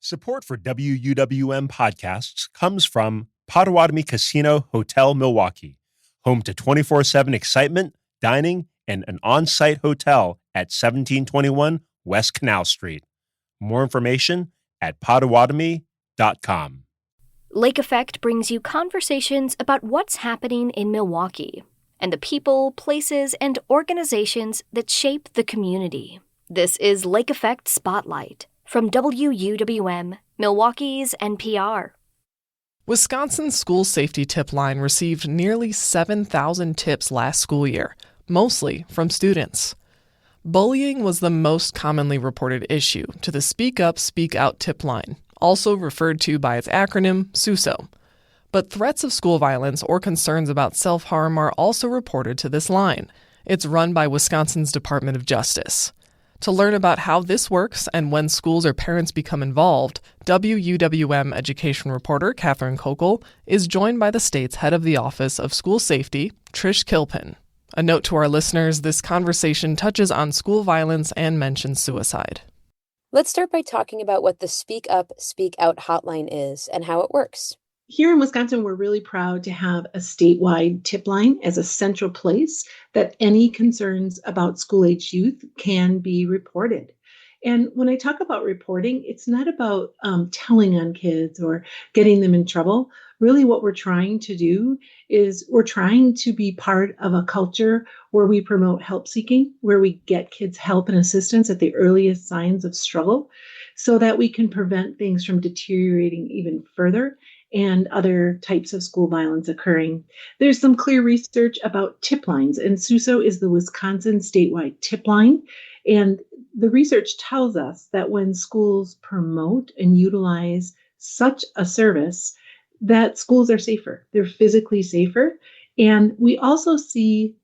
Support for WUWM podcasts comes from Potawatomi Casino Hotel Milwaukee, home to 24/7 excitement, dining, and an on-site hotel at 1721 West Canal Street. More information at potawatomi.com. Lake Effect brings you conversations about what's happening in Milwaukee and the people, places, and organizations that shape the community. This is Lake Effect Spotlight from WUWM, Milwaukee's NPR. Wisconsin's school safety tip line received nearly 7,000 tips last school year, mostly from students. Bullying was the most commonly reported issue to the Speak Up, Speak Out tip line, also referred to by its acronym, SUSO. But threats of school violence or concerns about self-harm are also reported to this line. It's run by Wisconsin's Department of Justice. To learn about how this works and when schools or parents become involved, WUWM education reporter Katherine Kokal is joined by the state's head of the Office of School Safety, Trish Kilpin. A note to our listeners, this conversation touches on school violence and mentions suicide. Let's start by talking about what the Speak Up, Speak Out hotline is and how it works. Here in Wisconsin, we're really proud to have a statewide tip line as a central place that any concerns about school-age youth can be reported. And when I talk about reporting, it's not about telling on kids or getting them in trouble. Really what we're trying to do is we're trying to be part of a culture where we promote help seeking, where we get kids help and assistance at the earliest signs of struggle so that we can prevent things from deteriorating even further and other types of school violence occurring. There's some clear research about tip lines, and SUSO is the Wisconsin statewide tip line. And the research tells us that when schools promote and utilize such a service, that schools are safer. They're physically safer. And we also see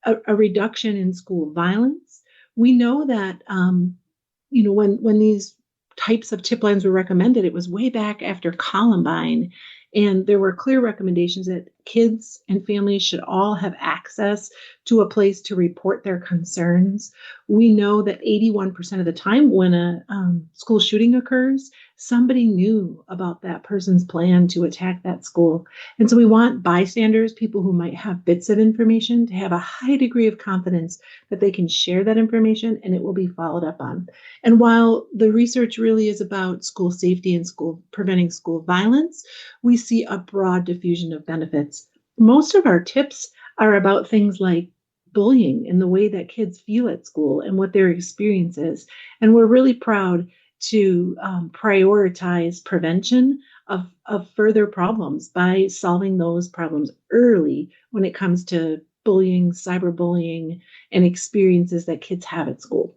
a reduction in school violence. We know that, when these types of tip lines were recommended, it was way back after Columbine. And there were clear recommendations that kids and families should all have access to a place to report their concerns. We know that 81% of the time when a school shooting occurs, somebody knew about that person's plan to attack that school. And so we want bystanders, people who might have bits of information, to have a high degree of confidence that they can share that information and it will be followed up on. And while the research really is about school safety and preventing school violence, we see a broad diffusion of benefits. Most of our tips are about things like bullying and the way that kids feel at school and what their experience is. And we're really proud to prioritize prevention of further problems by solving those problems early when it comes to bullying, cyberbullying, and experiences that kids have at school.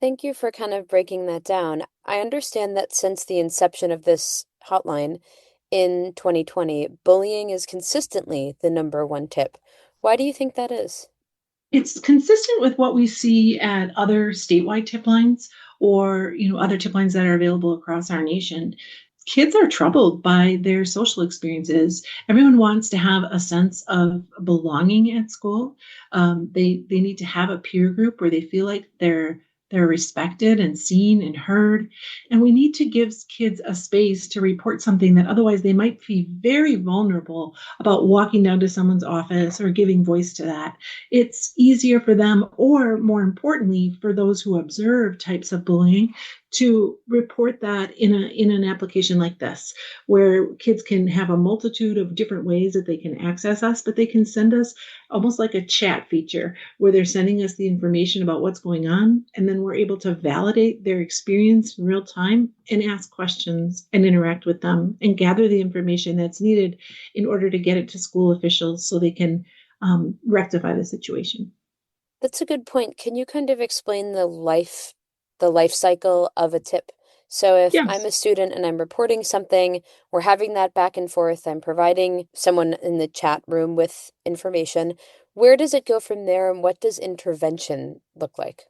Thank you for kind of breaking that down. I understand that since the inception of this hotline in 2020, bullying is consistently the number one tip. Why do you think that is? It's consistent with what we see at other statewide tip lines or, other tip lines that are available across our nation. Kids are troubled by their social experiences. Everyone wants to have a sense of belonging at school. They need to have a peer group where they feel like they're respected and seen and heard. And we need to give kids a space to report something that otherwise they might be very vulnerable about walking down to someone's office or giving voice to that. It's easier for them, or more importantly, for those who observe types of bullying, to report that in an application like this, where kids can have a multitude of different ways that they can access us, but they can send us almost like a chat feature where they're sending us the information about what's going on, and then we're able to validate their experience in real time and ask questions and interact with them and gather the information that's needed in order to get it to school officials so they can rectify the situation. That's a good point. Can you kind of explain the life cycle of a tip? So if Yes. I'm a student and I'm reporting something, we're having that back and forth, I'm providing someone in the chat room with information, where does it go from there and what does intervention look like?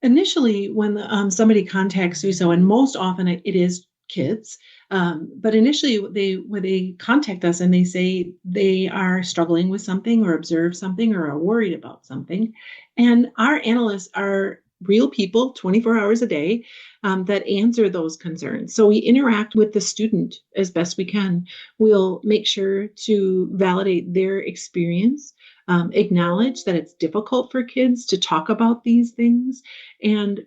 Initially, when somebody contacts SUSO, and most often it is kids, but initially when they contact us and they say they are struggling with something or observe something or are worried about something, and our analysts are real people 24 hours a day that answer those concerns. So we interact with the student as best we can. We'll make sure to validate their experience, acknowledge that it's difficult for kids to talk about these things, and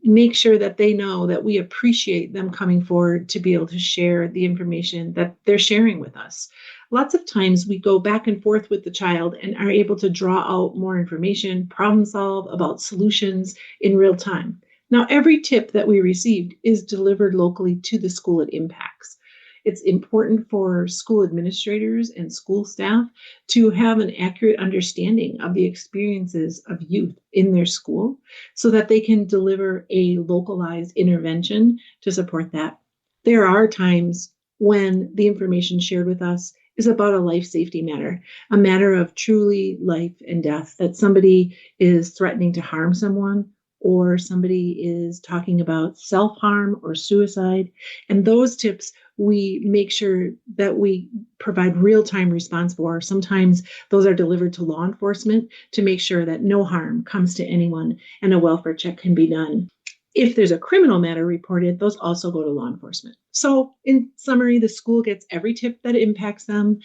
make sure that they know that we appreciate them coming forward to be able to share the information that they're sharing with us. Lots of times we go back and forth with the child and are able to draw out more information, problem solve about solutions in real time. Now, every tip that we received is delivered locally to the school it impacts. It's important for school administrators and school staff to have an accurate understanding of the experiences of youth in their school so that they can deliver a localized intervention to support that. There are times when the information shared with us is about a life safety matter, a matter of truly life and death, that somebody is threatening to harm someone, or somebody is talking about self-harm or suicide. And those tips, we make sure that we provide real-time response for. Sometimes those are delivered to law enforcement to make sure that no harm comes to anyone and a welfare check can be done. If there's a criminal matter reported, those also go to law enforcement. So in summary, the school gets every tip that impacts them.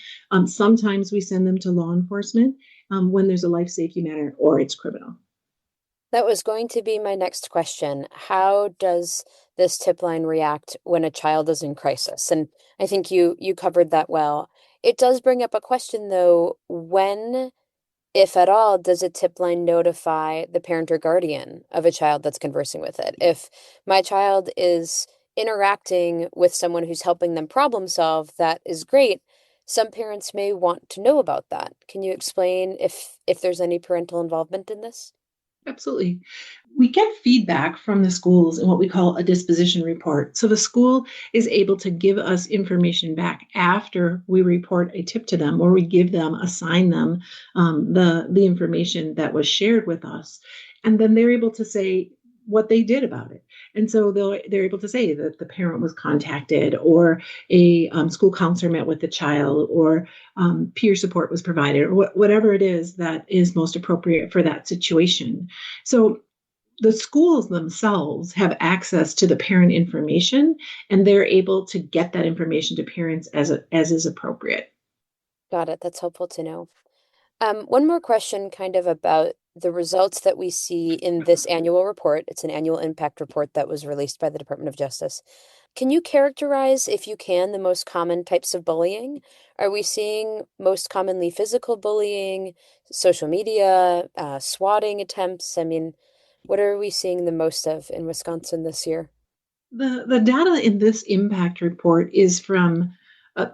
Sometimes we send them to law enforcement when there's a life safety matter or it's criminal. That was going to be my next question. How does this tip line react when a child is in crisis? And I think you covered that well. It does bring up a question, though. When, if at all, does a tip line notify the parent or guardian of a child that's conversing with it? If my child is interacting with someone who's helping them problem solve, that is great. Some parents may want to know about that. Can you explain if there's any parental involvement in this? Absolutely. We get feedback from the schools in what we call a disposition report. So the school is able to give us information back after we report a tip to them, or we give them, assign them the information that was shared with us. And then they're able to say what they did about it. And so they're able to say that the parent was contacted, or a school counselor met with the child, or peer support was provided, or whatever it is that is most appropriate for that situation. So the schools themselves have access to the parent information, and they're able to get that information to parents as is appropriate. Got it. That's helpful to know. One more question kind of about the results that we see in this annual report. It's an annual impact report that was released by the Department of Justice. Can you characterize, if you can, the most common types of bullying? Are we seeing most commonly physical bullying, social media, swatting attempts? I mean, what are we seeing the most of in Wisconsin this year? The data in this impact report is from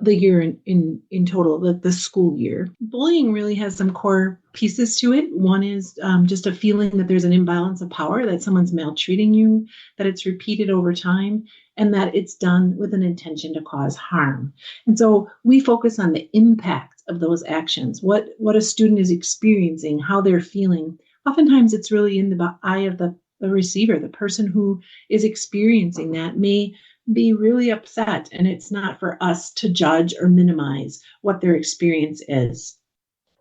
the year in total, the school year. Bullying really has some core pieces to it. One is just a feeling that there's an imbalance of power, that someone's maltreating you, that it's repeated over time, and that it's done with an intention to cause harm. And so we focus on the impact of those actions, what a student is experiencing, how they're feeling. Oftentimes it's really in the eye of the receiver. The person who is experiencing that may be really upset, and it's not for us to judge or minimize what their experience is.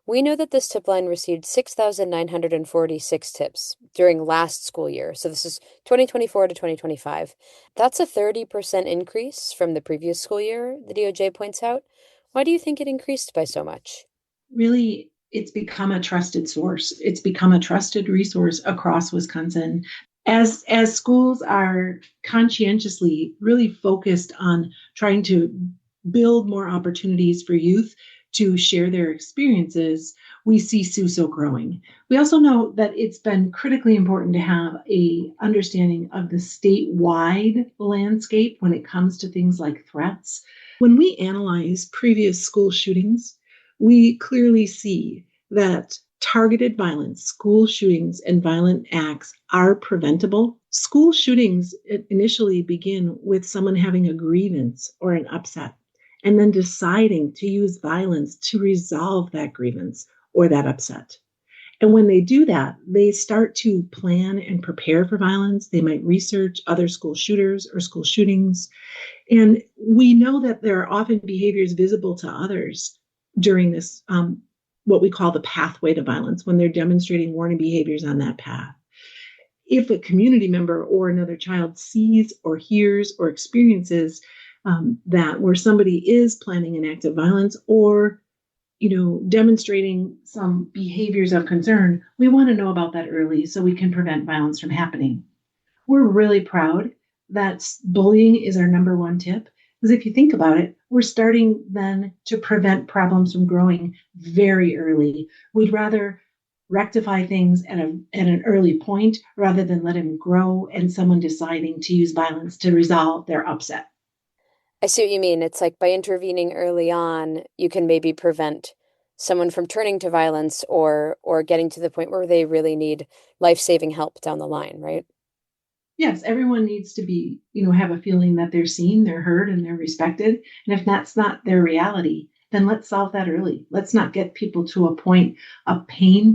We know that this tip line received 6,946 tips during last school year. So this is 2024 to 2025. That's a 30% increase from the previous school year, the DOJ points out. Why do you think it increased by so much? Really, it's become a trusted source. It's become a trusted resource across Wisconsin. As schools are conscientiously really focused on trying to build more opportunities for youth to share their experiences, we see SUSO growing. We also know that it's been critically important to have a understanding of the statewide landscape when it comes to things like threats. When we analyze previous school shootings, we clearly see that targeted violence, school shootings, and violent acts are preventable. School shootings initially begin with someone having a grievance or an upset, and then deciding to use violence to resolve that grievance or that upset. And when they do that, they start to plan and prepare for violence. They might research other school shooters or school shootings. And we know that there are often behaviors visible to others during this what we call the pathway to violence, when they're demonstrating warning behaviors on that path. if a community member or another child sees or hears or experiences that where somebody is planning an act of violence or demonstrating some behaviors of concern, we want to know about that early so we can prevent violence from happening. We're really proud that bullying is our number one tip, because if you think about it, we're starting then to prevent problems from growing very early. We'd rather rectify things at an early point rather than let them grow and someone deciding to use violence to resolve their upset. I see what you mean. It's like by intervening early on, you can maybe prevent someone from turning to violence or getting to the point where they really need life-saving help down the line, right? Yes, everyone needs to be, have a feeling that they're seen, they're heard, and they're respected. And if that's not their reality, then let's solve that early. Let's not get people to a pain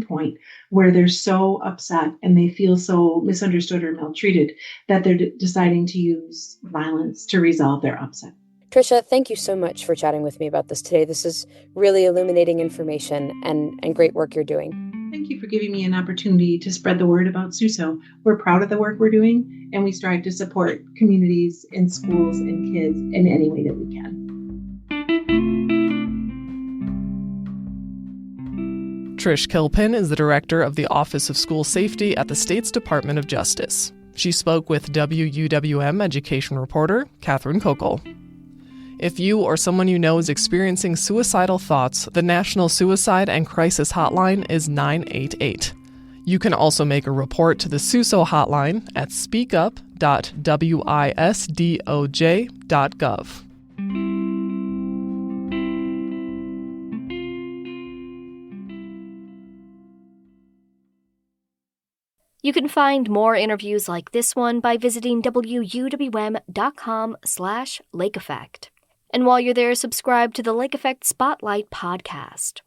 point where they're so upset and they feel so misunderstood or maltreated that they're deciding to use violence to resolve their upset. Tricia, thank you so much for chatting with me about this today. This is really illuminating information and great work you're doing. Thank you for giving me an opportunity to spread the word about SUSO. We're proud of the work we're doing, and we strive to support communities and schools and kids in any way that we can. Trish Kilpin is the director of the Office of School Safety at the state's Department of Justice. She spoke with WUWM education reporter Katherine Kokal. If you or someone you know is experiencing suicidal thoughts, the National Suicide and Crisis Hotline is 988. You can also make a report to the SUSO hotline at speakup.wisdoj.gov. You can find more interviews like this one by visiting wuwm.com/lakeeffect. And while you're there, subscribe to the Lake Effect Spotlight podcast.